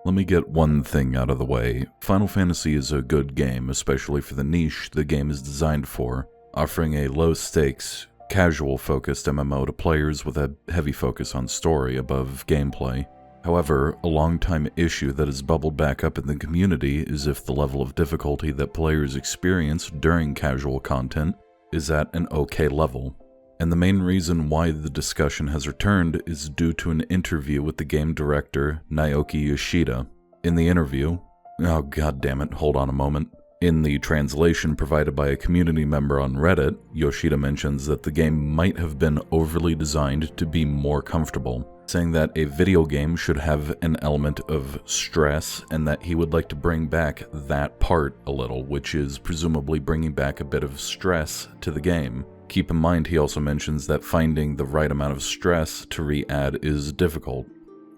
Let me get one thing out of the way. Final Fantasy is a good game, especially for the niche the game is designed for, offering a low-stakes, casual-focused MMO to players with a heavy focus on story above gameplay. However, a long-time issue that has bubbled back up in the community is if the level of difficulty that players experience during casual content is at an okay level. And the main reason why the discussion has returned is due to an interview with the game director Naoki Yoshida. In the interview, oh god damn it, hold on a moment. In the translation provided by a community member on Reddit, Yoshida mentions that the game might have been overly designed to be more comfortable, saying that a video game should have an element of stress and that he would like to bring back that part a little, which is presumably bringing back a bit of stress to the game. Keep in mind he also mentions that finding the right amount of stress to re-add is difficult.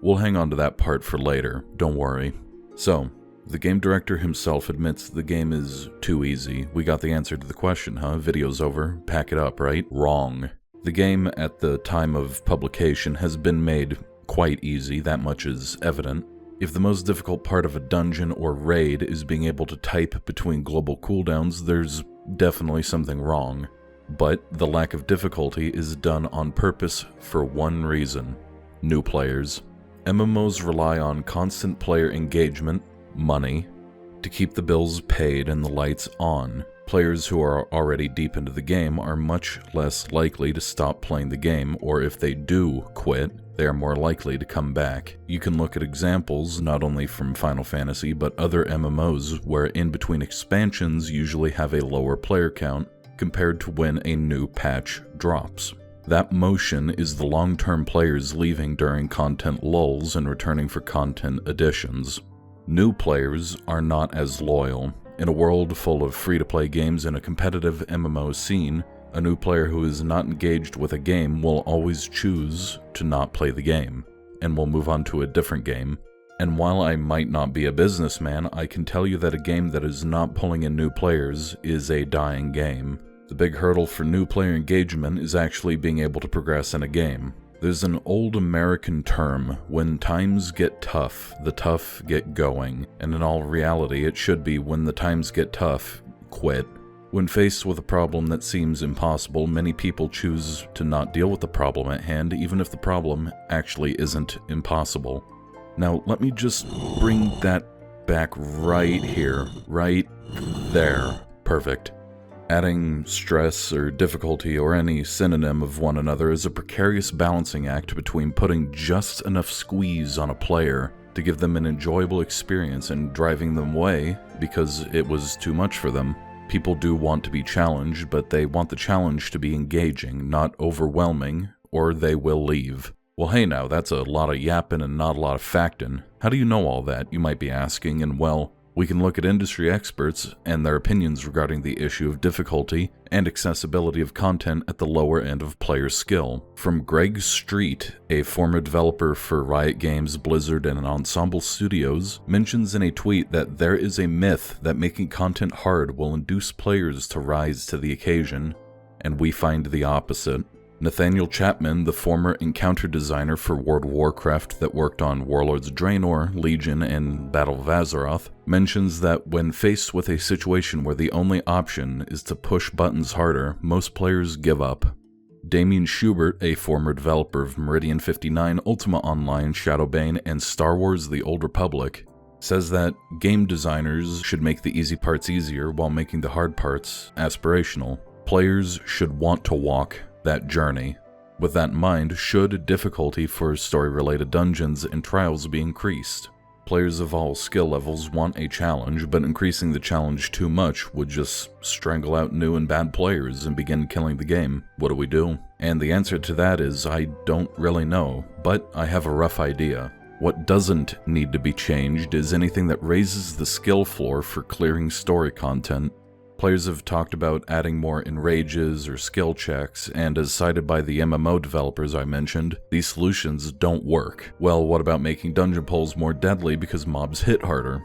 We'll hang on to that part for later, don't worry. So, the game director himself admits the game is too easy. We got the answer to the question, huh? Video's over, pack it up, right? Wrong. The game, at the time of publication, has been made quite easy, that much is evident. If the most difficult part of a dungeon or raid is being able to type between global cooldowns, there's definitely something wrong. But the lack of difficulty is done on purpose for one reason: new players. MMOs rely on constant player engagement, money, to keep the bills paid and the lights on. Players who are already deep into the game are much less likely to stop playing the game, or if they do quit, they are more likely to come back. You can look at examples not only from Final Fantasy, but other MMOs where in-between expansions usually have a lower player count compared to when a new patch drops. That motion is the long-term players leaving during content lulls and returning for content additions. New players are not as loyal. In a world full of free-to-play games and a competitive MMO scene, a new player who is not engaged with a game will always choose to not play the game, and will move on to a different game. And while I might not be a businessman, I can tell you that a game that is not pulling in new players is a dying game. The big hurdle for new player engagement is actually being able to progress in a game. There's an old American term, when times get tough, the tough get going, and in all reality it should be when the times get tough, quit. When faced with a problem that seems impossible, many people choose to not deal with the problem at hand, even if the problem actually isn't impossible. Now let me just bring that back right here, right there. Perfect. Adding stress or difficulty or any synonym of one another is a precarious balancing act between putting just enough squeeze on a player to give them an enjoyable experience and driving them away because it was too much for them. People do want to be challenged, but they want the challenge to be engaging, not overwhelming, or they will leave. Well, hey now, that's a lot of yapping and not a lot of factin'. How do you know all that, you might be asking, and well, we can look at industry experts and their opinions regarding the issue of difficulty and accessibility of content at the lower end of player skill. From Greg Street, a former developer for Riot Games, Blizzard, and Ensemble Studios, mentions in a tweet that there is a myth that making content hard will induce players to rise to the occasion, and we find the opposite. Nathaniel Chapman, the former encounter designer for World of Warcraft that worked on Warlords of Draenor, Legion, and Battle of Azeroth, mentions that when faced with a situation where the only option is to push buttons harder, most players give up. Damien Schubert, a former developer of Meridian 59, Ultima Online, Shadowbane, and Star Wars The Old Republic, says that game designers should make the easy parts easier while making the hard parts aspirational. Players should want to walk that journey. With that in mind, should difficulty for story-related dungeons and trials be increased? Players of all skill levels want a challenge, but increasing the challenge too much would just strangle out new and bad players and begin killing the game. What do we do? And the answer to that is, I don't really know, but I have a rough idea. What doesn't need to be changed is anything that raises the skill floor for clearing story content. Players have talked about adding more enrages or skill checks, and as cited by the MMO developers I mentioned, these solutions don't work. Well, what about making dungeon pulls more deadly because mobs hit harder?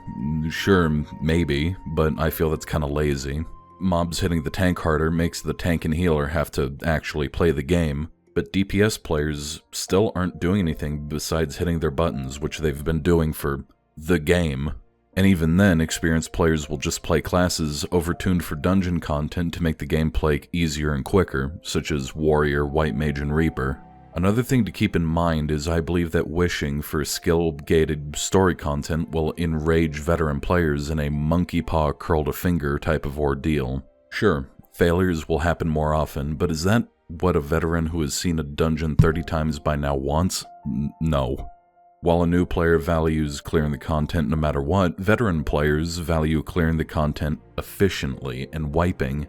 Sure, maybe, but I feel that's kinda lazy. Mobs hitting the tank harder makes the tank and healer have to actually play the game, but DPS players still aren't doing anything besides hitting their buttons, which they've been doing for the game. And even then, experienced players will just play classes overtuned for dungeon content to make the gameplay easier and quicker, such as Warrior, White Mage, and Reaper. Another thing to keep in mind is I believe that wishing for skill-gated story content will enrage veteran players in a monkey paw curl-to-finger type of ordeal. Sure, failures will happen more often, but is that what a veteran who has seen a dungeon 30 times by now wants? No. While a new player values clearing the content no matter what, veteran players value clearing the content efficiently, and wiping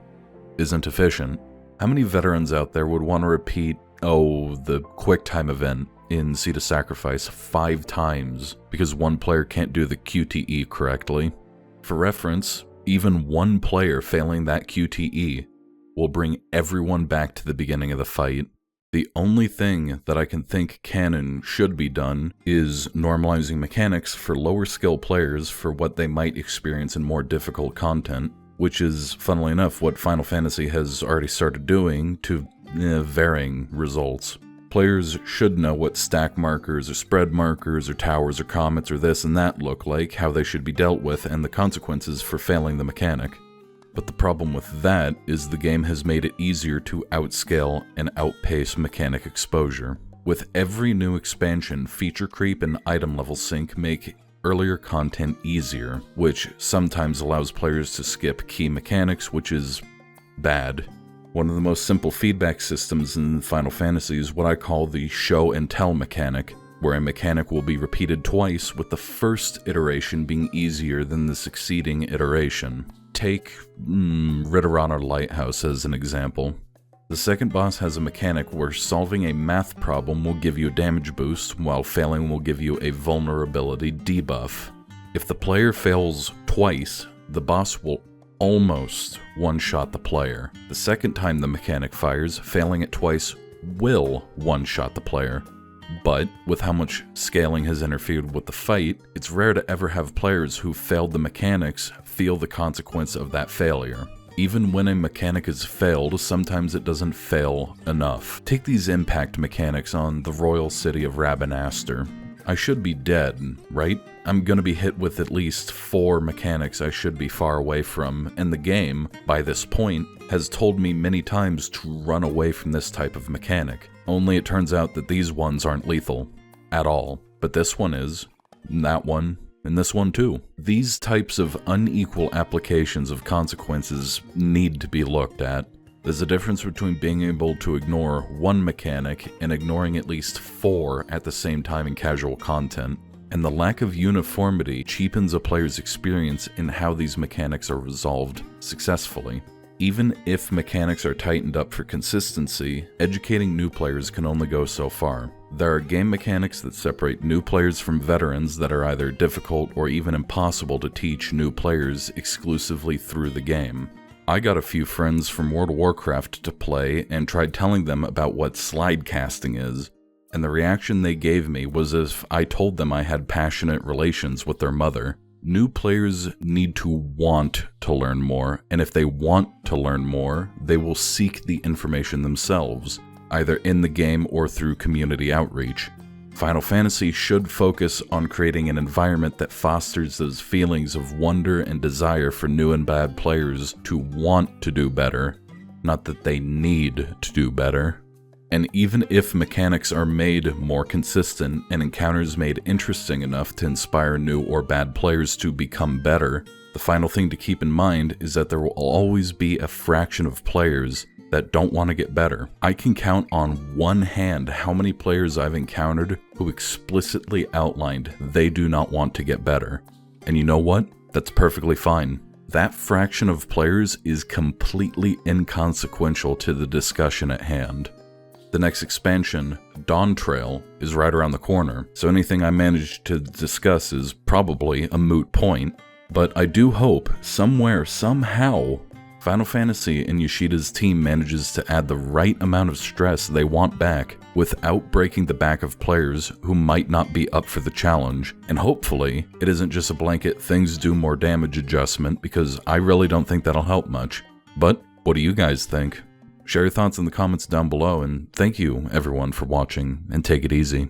isn't efficient. How many veterans out there would want to repeat, the QuickTime event in Seed of Sacrifice 5 times because one player can't do the QTE correctly? For reference, even one player failing that QTE will bring everyone back to the beginning of the fight. The only thing that I can think can and should be done is normalizing mechanics for lower skill players for what they might experience in more difficult content, which is, funnily enough, what Final Fantasy has already started doing to varying results. Players should know what stack markers or spread markers or towers or comets or this and that look like, how they should be dealt with, and the consequences for failing the mechanic. But the problem with that is the game has made it easier to outscale and outpace mechanic exposure. With every new expansion, feature creep and item level sync make earlier content easier, which sometimes allows players to skip key mechanics, which is bad. One of the most simple feedback systems in Final Fantasy is what I call the show and tell mechanic, where a mechanic will be repeated twice, with the first iteration being easier than the succeeding iteration. Take Ritterana Lighthouse as an example. The second boss has a mechanic where solving a math problem will give you a damage boost, while failing will give you a vulnerability debuff. If the player fails twice, the boss will almost one-shot the player. The second time the mechanic fires, failing it twice will one-shot the player. But with how much scaling has interfered with the fight, it's rare to ever have players who failed the mechanics feel the consequence of that failure. Even when a mechanic is failed, sometimes it doesn't fail enough. Take these impact mechanics on the royal city of Rabanastre. I should be dead, right? I'm gonna be hit with at least 4 mechanics I should be far away from, and the game, by this point, has told me many times to run away from this type of mechanic. Only it turns out that these ones aren't lethal at all, but this one is, and that one, and this one too. These types of unequal applications of consequences need to be looked at. There's a difference between being able to ignore one mechanic and ignoring at least 4 at the same time in casual content, and the lack of uniformity cheapens a player's experience in how these mechanics are resolved successfully. Even if mechanics are tightened up for consistency, educating new players can only go so far. There are game mechanics that separate new players from veterans that are either difficult or even impossible to teach new players exclusively through the game. I got a few friends from World of Warcraft to play and tried telling them about what slide casting is, and the reaction they gave me was as if I told them I had passionate relations with their mother. New players need to want to learn more, and if they want to learn more, they will seek the information themselves, either in the game or through community outreach. Final Fantasy should focus on creating an environment that fosters those feelings of wonder and desire for new and bad players to want to do better, not that they need to do better. And even if mechanics are made more consistent and encounters made interesting enough to inspire new or bad players to become better, the final thing to keep in mind is that there will always be a fraction of players that don't want to get better. I can count on one hand how many players I've encountered who explicitly outlined they do not want to get better. And you know what? That's perfectly fine. That fraction of players is completely inconsequential to the discussion at hand. The next expansion, Dawn Trail, is right around the corner, so anything I manage to discuss is probably a moot point, but I do hope, somewhere, somehow, Final Fantasy and Yoshida's team manages to add the right amount of stress they want back without breaking the back of players who might not be up for the challenge, and hopefully it isn't just a blanket things do more damage adjustment, because I really don't think that'll help much. But what do you guys think? Share your thoughts in the comments down below, and thank you everyone for watching, and take it easy.